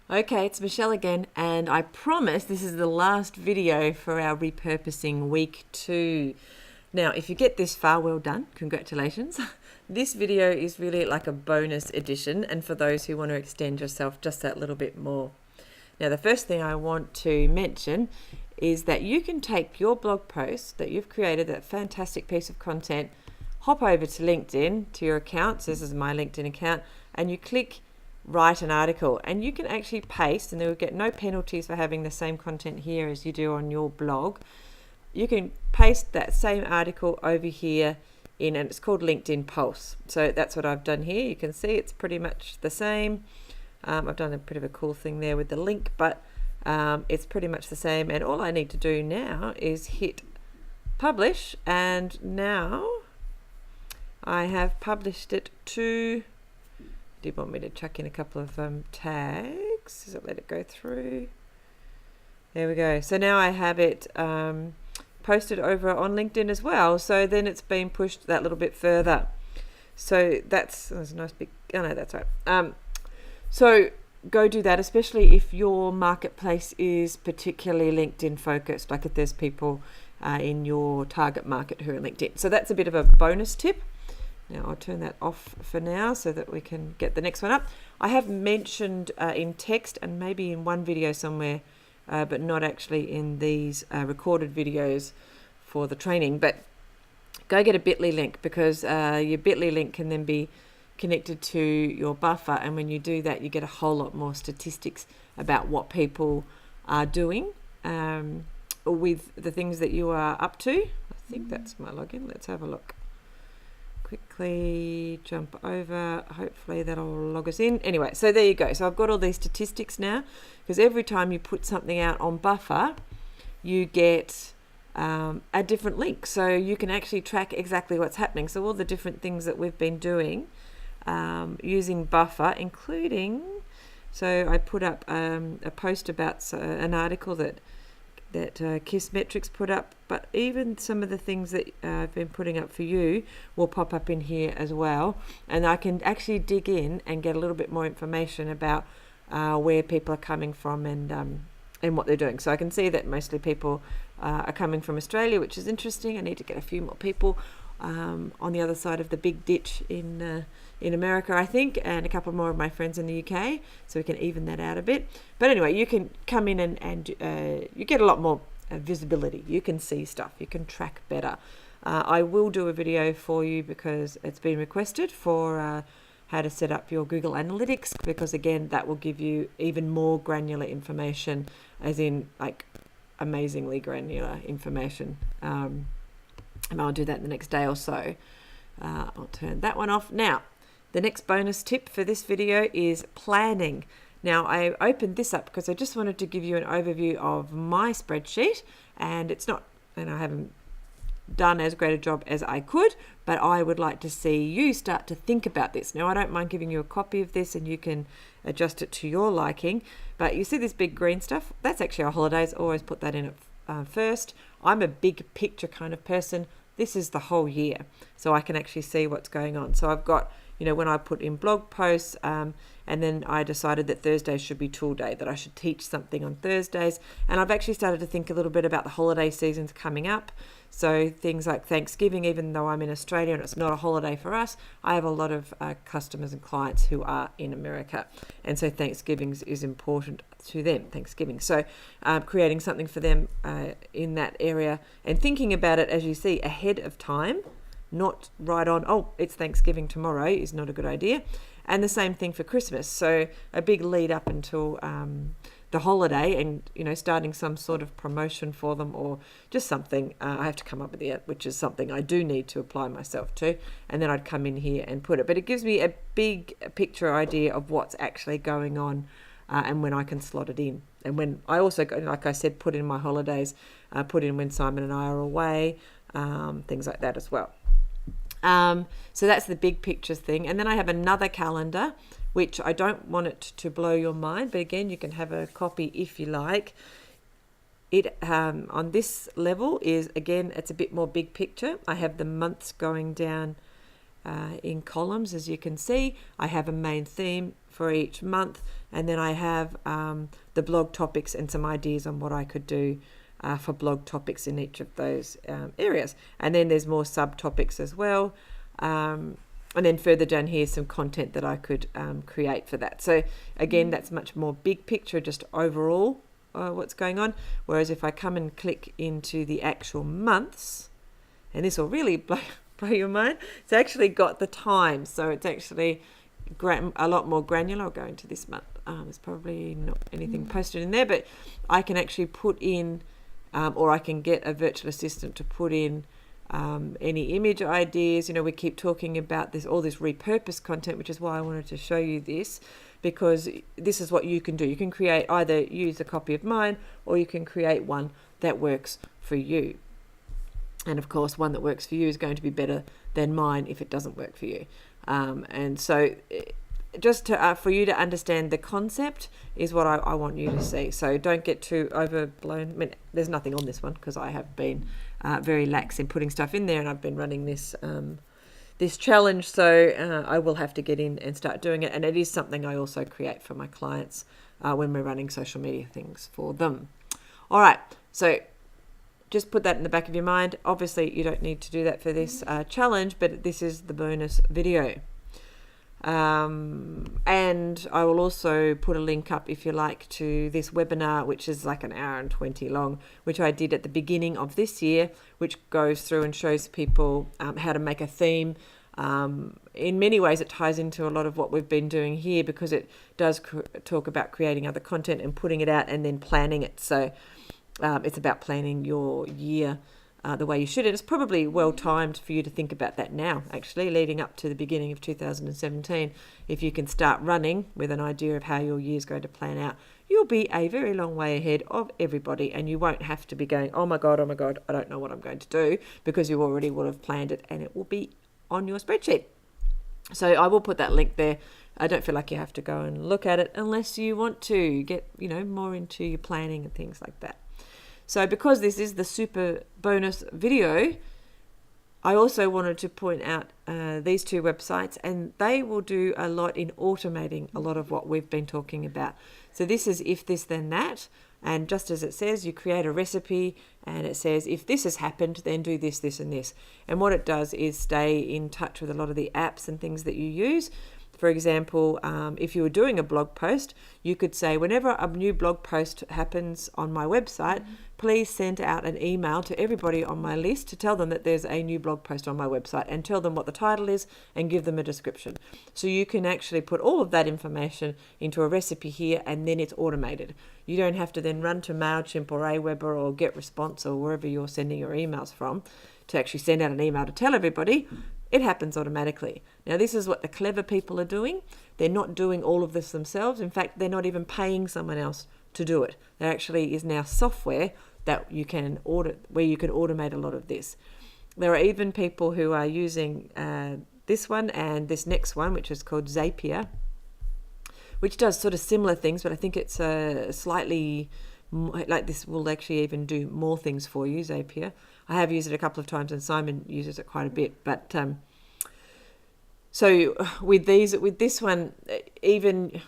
Okay, it's Michelle again, and I promise this is the last video for our repurposing week 2. Now, if you get this far, well done, congratulations. This video is really like a bonus edition, and for those who want to extend yourself just that little bit more. Now, the first thing I want to mention is that you can take your blog post that you've created, that fantastic piece of content, hop over to LinkedIn, to your account. So this is my LinkedIn account, and you click write an article, and you can actually paste, and they will get no penalties for having the same content here as you do on your blog. You can paste that same article over here in, and it's called LinkedIn Pulse. So that's what I've done here. You can see it's pretty much the same. I've done a bit of a cool thing there with the link, but it's pretty much the same. And all I need to do now is hit publish, and now I have published it to... Do you want me to chuck in a couple of tags? Does it let it go through? There we go. So now I have it posted over on LinkedIn as well. So then it's been pushed that little bit further. So that's a nice big... Oh no, that's right. So go do that, especially if your marketplace is particularly LinkedIn focused, like if there's people in your target market who are LinkedIn. So that's a bit of a bonus tip. Now I'll turn that off for now so that we can get the next one up. I have mentioned in text and maybe in one video somewhere, but not actually in these recorded videos for the training. But go get a bit.ly link, because your bit.ly link can then be connected to your buffer, and when you do that you get a whole lot more statistics about what people are doing with the things that you are up to. I think that's my login. Let's have a look. Quickly jump over, hopefully that'll log us in. Anyway, so there you go. So I've got all these statistics now, because every time you put something out on buffer you get a different link, so you can actually track exactly what's happening. So all the different things that we've been doing using buffer, including, so I put up a post about an article that Kissmetrics put up, but even some of the things that I've been putting up for you will pop up in here as well, and I can actually dig in and get a little bit more information about where people are coming from and what they're doing. So I can see that mostly people are coming from Australia, which is interesting. I need to get a few more people on the other side of the big ditch in America, I think, and a couple more of my friends in the UK, so we can even that out a bit. But anyway, you can come in and you get a lot more visibility. You can see stuff, you can track better. I will do a video for you, because it's been requested, for how to set up your Google Analytics, because again that will give you even more granular information, as in like amazingly granular information. And I'll do that in the next day or so. I'll turn that one off. Now, the next bonus tip for this video is planning. Now, I opened this up because I just wanted to give you an overview of my spreadsheet, and it's not, and I haven't done as great a job as I could, but I would like to see you start to think about this. Now, I don't mind giving you a copy of this and you can adjust it to your liking, but you see this big green stuff? That's actually our holidays. Always put that in at first. I'm a big picture kind of person. This is the whole year, so I can actually see what's going on. So I've got, you know, when I put in blog posts, and then I decided that Thursdays should be tool day, that I should teach something on Thursdays. And I've actually started to think a little bit about the holiday seasons coming up. So things like Thanksgiving, even though I'm in Australia and it's not a holiday for us, I have a lot of customers and clients who are in America. And so Thanksgiving is important to them, Thanksgiving. So creating something for them in that area, and thinking about it, as you see, ahead of time, not right on, oh, it's Thanksgiving tomorrow, is not a good idea. And the same thing for Christmas. So a big lead up until the holiday, and, you know, starting some sort of promotion for them, or just something I have to come up with it, which is something I do need to apply myself to. And then I'd come in here and put it. But it gives me a big picture idea of what's actually going on, and when I can slot it in. And when I also, like I said, put in my holidays, put in when Simon and I are away, things like that as well. So that's the big pictures thing. And then I have another calendar, which I don't want it to blow your mind, but again, you can have a copy if you like. It on this level is, again, it's a bit more big picture. I have the months going down in columns, as you can see. I have a main theme for each month, and then I have the blog topics and some ideas on what I could do for blog topics in each of those areas. And then there's more subtopics as well. And then further down here, some content that I could create for that. So again, that's much more big picture, just overall what's going on. Whereas if I come and click into the actual months, and this will really blow your mind, it's actually got the time. So it's actually a lot more granular. I'll go into this month. There's probably not anything posted in there, but I can actually put in, or I can get a virtual assistant to put in any image ideas. We keep talking about all this repurposed content, which is why I wanted to show you this, because this is what you can do. You can either use a copy of mine, or you can create one that works for you. And of course, one that works for you is going to be better than mine if it doesn't work for you. And so just for you to understand the concept is what I want you to see. So don't get too overblown. I mean, there's nothing on this one because I have been very lax in putting stuff in there, and I've been running this challenge, so I will have to get in and start doing it. And it is something I also create for my clients when we're running social media things for them. All right, so just put that in the back of your mind. Obviously, you don't need to do that for this challenge, but this is the bonus video. And I will also put a link up, if you like, to this webinar, which is like 1 hour and 20 long, which I did at the beginning of this year, which goes through and shows people how to make a theme. In many ways, it ties into a lot of what we've been doing here, because it does talk about creating other content and putting it out and then planning it. So it's about planning your year the way you should. And it's probably well timed for you to think about that now, actually, leading up to the beginning of 2017. If you can start running with an idea of how your year is going to plan out, you'll be a very long way ahead of everybody, and you won't have to be going, oh my God, I don't know what I'm going to do, because you already would have planned it and it will be on your spreadsheet. So I will put that link there. I don't feel like you have to go and look at it unless you want to get, more into your planning and things like that. So because this is the super bonus video, I also wanted to point out these two websites, and they will do a lot in automating a lot of what we've been talking about. So this is If This Then That, and just as it says, you create a recipe and it says, if this has happened, then do this, this and this. And what it does is stay in touch with a lot of the apps and things that you use. For example, if you were doing a blog post, you could say, whenever a new blog post happens on my website, please send out an email to everybody on my list to tell them that there's a new blog post on my website, and tell them what the title is and give them a description. So you can actually put all of that information into a recipe here, and then it's automated. You don't have to then run to MailChimp or Aweber or GetResponse or wherever you're sending your emails from to actually send out an email to tell everybody. It happens automatically. Now, this is what the clever people are doing. They're not doing all of this themselves. In fact, they're not even paying someone else to do it. There actually is now software that you can where you can automate a lot of this. There are even people who are using this one and this next one, which is called Zapier, which does sort of similar things, but I think it's slightly like this will actually even do more things for you, Zapier. I have used it a couple of times, and Simon uses it quite a bit. But so with this one, even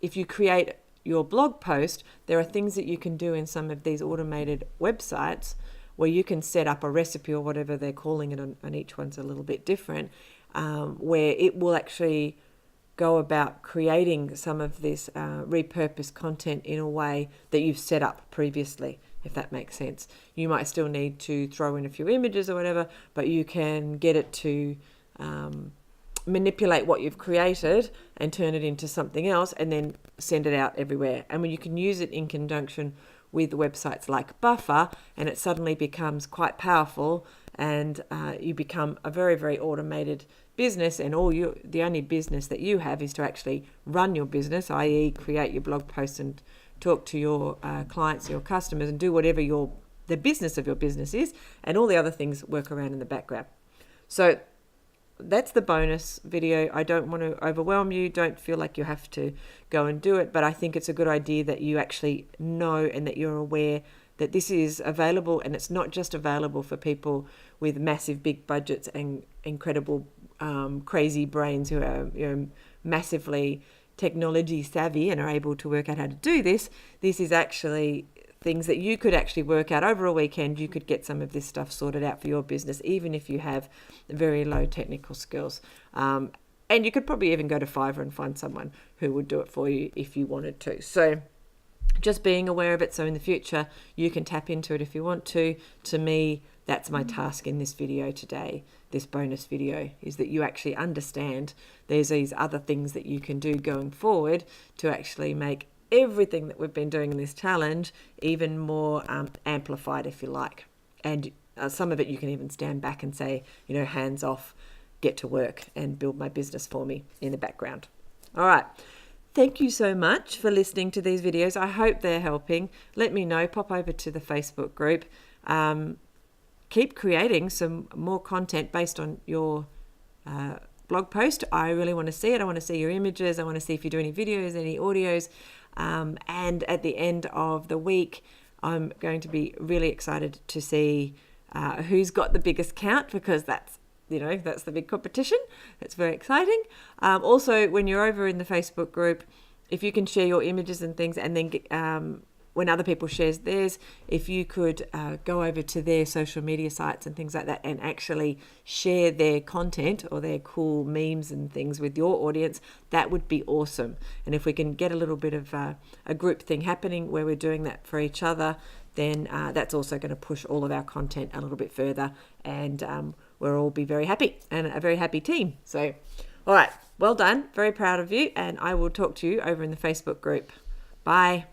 if you create your blog post, there are things that you can do in some of these automated websites where you can set up a recipe or whatever they're calling it, and each one's a little bit different, where it will actually go about creating some of this repurposed content in a way that you've set up previously, if that makes sense. You might still need to throw in a few images or whatever, but you can get it to manipulate what you've created and turn it into something else, and then send it out everywhere. And when you can use it in conjunction with websites like Buffer, and it suddenly becomes quite powerful, and you become a very, very automated business, and the only business that you have is to actually run your business, i.e. create your blog posts and talk to your clients, your customers, and do whatever the business of your business is, and all the other things work around in the background. So that's the bonus video. I don't want to overwhelm you. Don't feel like you have to go and do it, but I think it's a good idea that you actually know and that you're aware that this is available, and it's not just available for people with massive big budgets and incredible crazy brains who are massively technology savvy and are able to work out how to do this. This is actually things that you could actually work out over a weekend. You could get some of this stuff sorted out for your business, even if you have very low technical skills. And you could probably even go to Fiverr and find someone who would do it for you if you wanted to. So just being aware of it, so in the future you can tap into it if you want to. To me, that's my task in this video today, this bonus video, is that you actually understand there's these other things that you can do going forward to actually make everything that we've been doing in this challenge even more amplified, if you like. And some of it you can even stand back and say, hands off, get to work and build my business for me in the background. All right. Thank you so much for listening to these videos. I hope they're helping. Let me know. Pop over to the Facebook group. Keep creating some more content based on your blog post. I really want to see it. I want to see your images. I want to see if you do any videos, any audios. And at the end of the week, I'm going to be really excited to see who's got the biggest count, because that's the big competition. It's very exciting. Also, when you're over in the Facebook group, if you can share your images and things, and then when other people shares theirs, if you could go over to their social media sites and things like that and actually share their content or their cool memes and things with your audience, that would be awesome. And if we can get a little bit of a group thing happening where we're doing that for each other, then that's also going to push all of our content a little bit further, and we'll all be very happy and a very happy team. So, all right, well done. Very proud of you, and I will talk to you over in the Facebook group. Bye.